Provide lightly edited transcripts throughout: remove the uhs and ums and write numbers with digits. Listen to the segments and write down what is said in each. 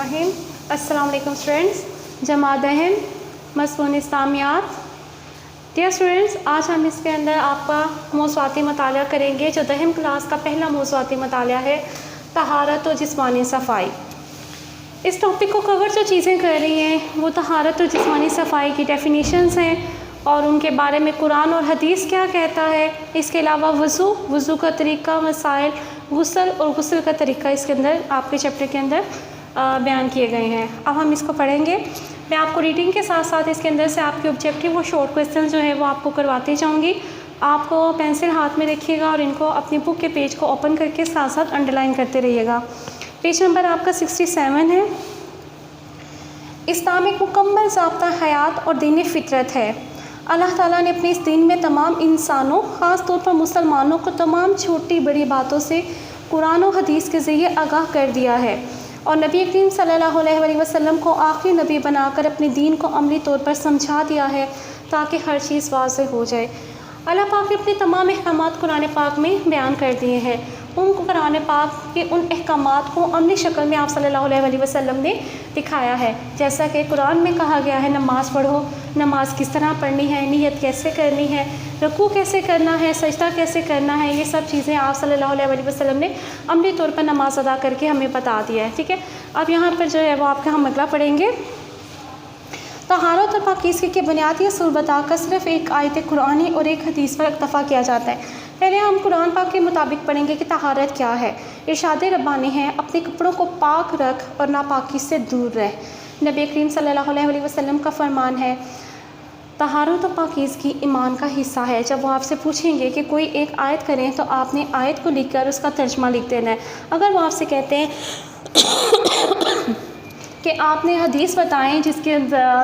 बिस्मिल्लाहिर्रहमानिर्रहीम। अस्सलाम वालेकुम स्टूडेंट्स, जमात दहन मज़मून इस्लामियात। डियर स्टूडेंट्स, आज हम इसके अंदर आपका मौज़ूआती मतालिया करेंगे। जो दहम क्लास का पहला मौज़ूआती मतालिया है, तहारत और जिस्मानी सफ़ाई। इस टॉपिक को कवर जो चीज़ें कर रही हैं वो तहारत और जिस्मानी सफ़ाई की डेफिनेशंस हैं और उनके बारे में कुरान और हदीस क्या कहता है। इसके अलावा वज़ू का तरीका, मसाइल, गुस्ल और गुस्ल का तरीका इसके अंदर आपके चैप्टर के अंदर बयान किए गए हैं। अब हम इसको पढ़ेंगे। मैं आपको रीडिंग के साथ साथ इसके अंदर से आपके ऑब्जेक्टिव और शॉर्ट क्वेश्चन जो है वो आपको करवाती जाऊँगी। आपको पेंसिल हाथ में रखिएगा और इनको अपनी बुक के पेज को ओपन करके साथ साथ अंडरलाइन करते रहिएगा। पेज नंबर आपका 67 है। इस्लाम एक मुकम्मल ज़ाब्ता हयात और दीन फितरत है। अल्लाह ताला ने अपने इस दीन में तमाम इंसानों, ख़ास तौर पर मुसलमानों को तमाम छोटी बड़ी बातों से कुरान और हदीस के ज़रिए आगाह कर दिया है और नबी करीम सल्लल्लाहु अलैहि वसल्लम को आखिरी नबी बनाकर अपने दीन को अमली तौर पर समझा दिया है ताकि हर चीज़ वाज़ेह हो जाए। अल्लाह पाक ने अपने तमाम अहकामात कुरान पाक में बयान कर दिए हैं। उनको कुरान पाक के उन अहकामात को अमली शक्ल में आप सल्लल्लाहु अलैहि वसल्लम ने दिखाया है। जैसा कि कुरान में कहा गया है, नमाज़ पढ़ो, नमाज किस तरह पढ़नी है, नियत कैसे करनी है, रुकू कैसे करना है, सजदा कैसे करना है, ये सब चीज़ें आप सल्लल्लाहु अलैहि वसल्लम ने अमली तौर पर नमाज अदा करके हमें बता दिया है। ठीक है, अब यहाँ पर जो है वो आपका हम अगला पढ़ेंगे। तहारत और पाकीज़गी के बुनियादी असूल बताकर सिर्फ एक आयत कुरानी और एक हदीस पर इक्तफ़ा किया जाता है। पहले हम कुरान पाक के मुताबिक पढ़ेंगे कि तहारत क्या है। इरशाद रब्बानी है, अपने कपड़ों को पाक रख और नापाकी से दूर रह। नबी करीम सल्लल्लाहु अलैहि वसल्लम का फरमान है, तहारत और पाकीज़गी ईमान का हिस्सा है। जब वो आपसे पूछेंगे कि कोई एक आयत करें तो आपने आयत को लिख कर उसका तर्जमा लिख देना है। अगर वो आपसे कहते हैं कि आपने हदीस बताएं जिसके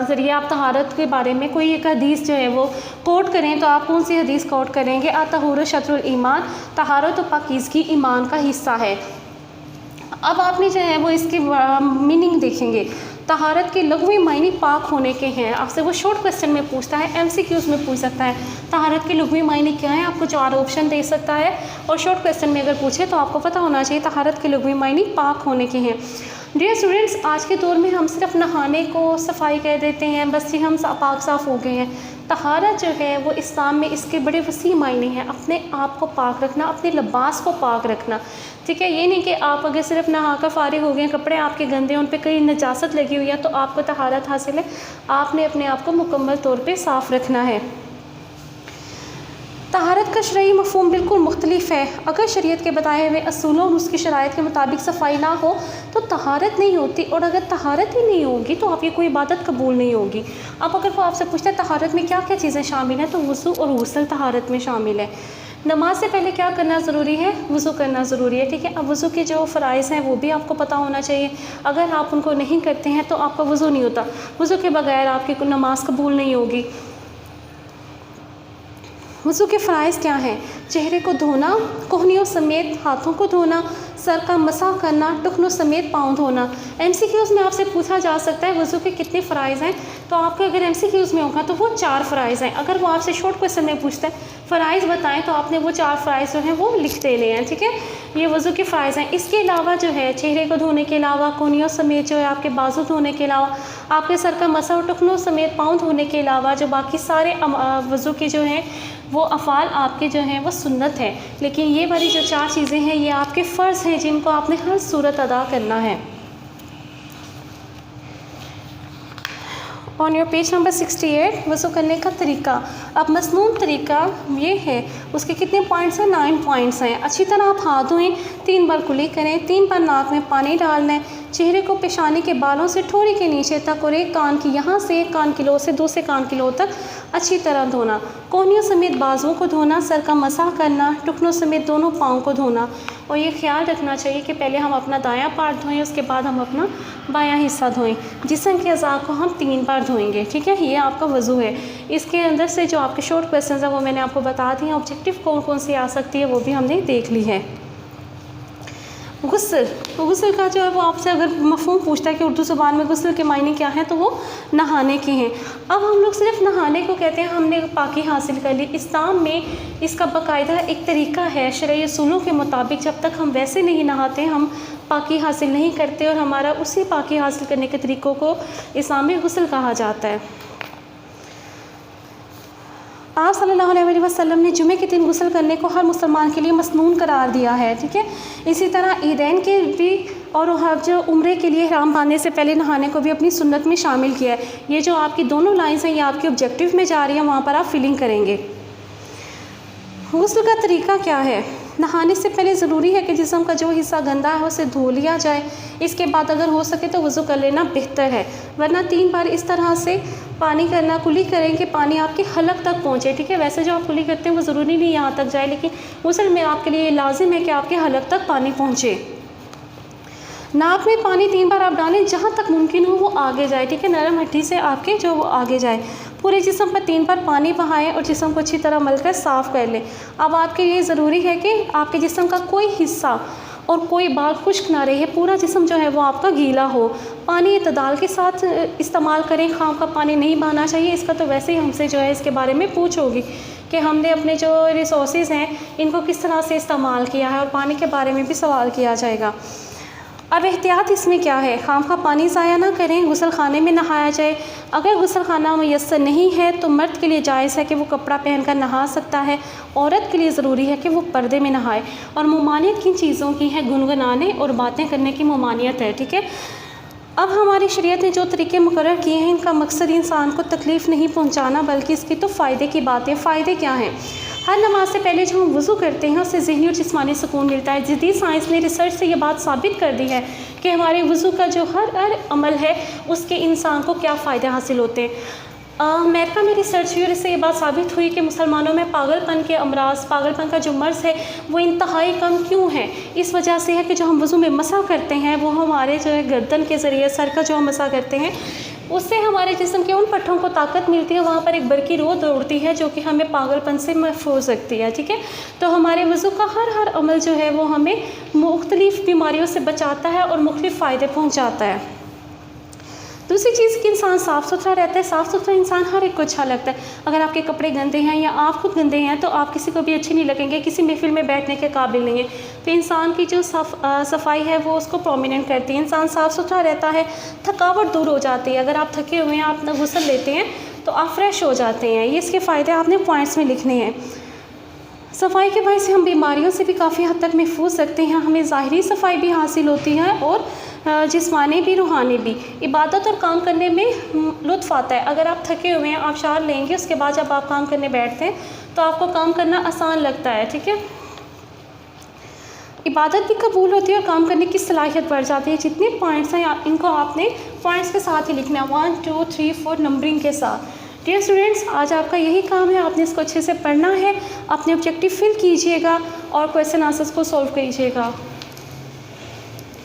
ज़रिए आप तहारत के बारे में कोई एक हदीस जो है वो कोट करें, तो आप कौन सी हदीस कोट करेंगे? अतहुर शत्रुल ईमान, तहारत और पाकीज़गी ईमान का हिस्सा है। अब आपने जो है वो इसकी मीनिंग देखेंगे। तहारत के लघवी मायने पाक होने के हैं। आपसे वो शॉर्ट क्वेश्चन में पूछता है, MCQs में पूछ सकता है तहारत के लघवी मायने क्या है, आपको 4 ऑप्शन दे सकता है और शॉर्ट क्वेश्चन में अगर पूछे तो आपको पता होना चाहिए तहारत के लघवी मायने पाक होने के हैं। डियर स्टूडेंट्स, आज के दौर में हम सिर्फ नहाने को सफाई कह देते हैं, बस ये हम पाक साफ़ हो गए हैं। तहारत जो है वो इस्लाम में इसके बड़े वसी मायने हैं। अपने आप को पाक रखना, अपने लिबास को पाक रखना। ठीक है, ये नहीं कि आप अगर सिर्फ नहा कर फारिग हो गए, कपड़े आपके गंदे, उन पे कहीं नजासत लगी हुई है तो आपको तहारत हासिल है। आपने अपने आप को मुकम्मल तौर पे साफ़ रखना है। तहारत का शरई मफ़हूम बिल्कुल मुख्तलिफ है। अगर शरीयत के बताए हुए असूलों और उसकी शराइत के मुताबिक सफाई ना हो तो तहारत नहीं होती, और अगर तहारत ही नहीं होगी तो आपकी कोई इबादत कबूल नहीं होगी। अब अगर वो आपसे पूछते हैं तहारत में क्या क्या चीज़ें शामिल हैं, तो वज़ू और गुस्ल तहारत में शामिल है। नमाज से पहले क्या करना ज़रूरी है? वज़ू करना ज़रूरी है। ठीक है, अब वज़ू के जो फ़राइज़ हैं वो भी आपको पता होना चाहिए। अगर आप उनको नहीं करते हैं तो आपका वज़ू नहीं होता। वज़ू के बगैर आपकी नमाज कबूल नहीं होगी। वज़ू के फ़राइज़ क्या हैं? चेहरे को धोना, कोहनियों समेत हाथों को धोना, सर का मसा करना, टुकनों समेत पाँव धोना। MCQs में आपसे पूछा जा सकता है वज़ू के कितने फ़राइज़ हैं, तो आपके अगर MCQs में होगा तो वो 4 फ़राइज़ हैं। अगर वो आपसे शॉर्ट क्वेश्चन में पूछता है फ़राइज़ बताएं तो आपने वो 4 फ़राइज़ जो हैं वो लिख देने हैं। ठीक है, ये वज़ू के फ़राइज़ हैं। इसके अलावा जो है चेहरे को धोने के अलावा, कोहनियों समेत जो है आपके बाजू धोने के अलावा, आपके सर का मसा और टुकनों समेत पाँव धोने के अलावा जो बाकी सारे वज़ू के जो हैं वो अफ़ाल आपके जो हैं वो सुन्नत है। लेकिन ये वाली जो 4 चीज़ें हैं ये आपके फ़र्ज़ हैं जिनको आपने हर सूरत अदा करना है। ऑन योर पेज नंबर 68, वज़ू करने का तरीका। अब मसनून तरीका ये है, उसके कितने पॉइंट्स हैं? 9 पॉइंट्स हैं। अच्छी तरह आप हाथ धोएं, 3 बार कुली करें, 3 बार नाक में पानी डाल लें, चेहरे को पेशानी के बालों से ठोड़ी के नीचे तक और एक कान की यहाँ से एक कान की लो से दूसरे कान की लो तक अच्छी तरह धोना, कोहनियों समेत बाजुओं को धोना, सर का मसाह करना, टुकनों समेत दोनों पाँव को धोना। और ये ख्याल रखना चाहिए कि पहले हम अपना दायां पार्ट धोएं, उसके बाद हम अपना बायां हिस्सा धोएं। जिस्म के अज़ा को हम 3 बार धोएंगे। ठीक है, ये आपका वज़ू है। इसके अंदर से जो आपके शॉर्ट क्वेश्चन हैं वो मैंने आपको बता दिए। ऑब्जेक्टिव कौन कौन सी आ सकती है वो भी हमने देख ली है। गुस्ल का जो है वो आपसे अगर मफ़हूम पूछता है कि उर्दू ज़ुबान में गुस्ल के मायने क्या हैं, तो वो नहाने के हैं। अब हम लोग सिर्फ नहाने को कहते हैं हमने पाकी हासिल कर ली। इस्लाम में इसका बाकायदा एक तरीका है, शरई उसूलों के मुताबिक जब तक हम वैसे नहीं नहाते हम पाकी हासिल नहीं करते, और हमारा उसी पाकी हासिल करने के तरीक़ों को इस्लाम में गुस्ल कहा जाता है। आप सल्लल्लाहु अलैहि वसल्लम ने जुमे के दिन गुस्ल करने को हर मुसलमान के लिए मसनून करार दिया है, ठीक है। इसी तरह ईदैन के भी और हज उम्रे के लिए ihराम बांधने से पहले नहाने को भी अपनी सुन्नत में शामिल किया है। ये जो आपकी दोनों लाइन्स हैं ये आपके ऑब्जेक्टिव में जा रही है, वहाँ पर आप फिलिंग करेंगे। गुस्ल का तरीका क्या है? नहाने से पहले ज़रूरी है कि जिस्म का जो हिस्सा गंदा है उसे धो लिया जाए। इसके बाद अगर हो सके तो वज़ू कर लेना बेहतर है, वरना 3 बार इस तरह से पानी करना, कुली करें कि पानी आपके हलक तक पहुँचे, ठीक है। वैसे जो आप कुली करते हैं वो ज़रूरी नहीं यहाँ तक जाए, लेकिन गुस्ल में आपके लिए लाजिम है कि आपके हलक तक पानी पहुँचे। नाक में पानी 3 बार आप डालें, जहाँ तक मुमकिन हो वो आगे जाए, ठीक है। नरम हड्डी से आपके जो वो आगे जाए। पूरे जिस्म पर 3 बार पानी बहाएं और जिस्म को अच्छी तरह मलकर साफ़ कर लें। अब आपके लिए ज़रूरी है कि आपके जिस्म का कोई हिस्सा और कोई बाल खुश्क ना रहे, पूरा जिस्म जो है वो आपका गीला हो। पानी इत्तदाल के साथ इस्तेमाल करें, खाम का पानी नहीं बहाना चाहिए। इसका तो वैसे ही हमसे जो है इसके बारे में पूछ होगी कि हमने अपने जो रिसोर्सेज हैं इनको किस तरह से इस्तेमाल किया है, और पानी के बारे में भी सवाल किया जाएगा। अब एहतियात इसमें क्या है? खाम का पानी ज़ाया ना करें, गुस्ल खाने में नहाया जाए। अगर गुस्ल खाना मुयस्सर नहीं है तो मर्द के लिए जायज़ है कि वो कपड़ा पहनकर नहा सकता है, औरत के लिए ज़रूरी है कि वो पर्दे में नहाए। और ममानियत किन चीज़ों की है? गुनगुनाने और बातें करने की ममानियत है, ठीक है। अब हमारी शरीयत ने जो तरीके मुकर्रर किए हैं इनका मकसद इंसान को तकलीफ़ नहीं पहुँचाना, बल्कि इसकी तो फ़ायदे की बातें। फ़ायदे क्या हैं? हर नमाज से पहले जो हम वज़ू करते हैं उससे ज़हनी और जिस्मानी सुकून मिलता है। जदीद साइंस ने रिसर्च से ये बात साबित कर दी है कि हमारे वज़ू का जो हर अमल है उसके इंसान को क्या फ़ायदे हासिल होते हैं। अमेरिका में रिसर्च हुई और इससे ये बात साबित हुई कि मुसलमानों में पागलपन के अमराज, पागलपन का जो मर्ज़ है वो इंतहाई कम क्यों है? इस वजह से है कि जो हम वज़ू में मसा करते हैं वो हमारे जो है गर्दन के ज़रिए, सर का जो हम मसा करते हैं उससे हमारे जिस्म के उन पट्टों को ताकत मिलती है, वहाँ पर एक बरकी रो दौड़ती है जो कि हमें पागलपन से महफूज रखती है, ठीक है। तो हमारे वज़ू का हर अमल जो है वो हमें मुख्तलिफ़ बीमारियों से बचाता है और मुख्तलिफ़ फ़ायदे पहुँचाता है। दूसरी चीज़ कि इंसान साफ़ सुथरा रहता है। साफ़ सुथरा इंसान हर एक को अच्छा लगता है। अगर आपके कपड़े गंदे हैं या आप खुद गंदे हैं तो आप किसी को भी अच्छे नहीं लगेंगे, किसी महफिल में बैठने के काबिल नहीं है। तो इंसान की जो सफाई है वो उसको प्रोमिनेंट करती है। इंसान साफ़ सुथरा रहता है, थकावट दूर हो जाती है। अगर आप थके हुए हैं, आप गुस्ल लेते हैं तो आप फ्रेश हो जाते हैं। ये इसके फ़ायदे आपने पॉइंट्स में लिखने हैं। सफाई के वजह से हम बीमारियों से भी काफ़ी हद तक महफूज सकते हैं। हमें ज़ाहिरी सफाई भी हासिल होती है और जिस्मानी भी, रूहानी भी। इबादत और काम करने में लुत्फ़ आता है। अगर आप थके हुए हैं, आप शावर लेंगे, उसके बाद जब आप काम करने बैठते हैं तो आपको काम करना आसान लगता है, ठीक है। इबादत भी कबूल होती है और काम करने की सलाहियत बढ़ जाती है। जितने पॉइंट्स हैं इनको आपने पॉइंट्स के साथ ही लिखना है, 1 2 3 4 नंबरिंग के साथ। डियर स्टूडेंट्स, आज आपका यही काम है, आपने इसको अच्छे से पढ़ना है, अपने ऑब्जेक्टिव फिल कीजिएगा और क्वेश्चन आंसर्स को सॉल्व कीजिएगा।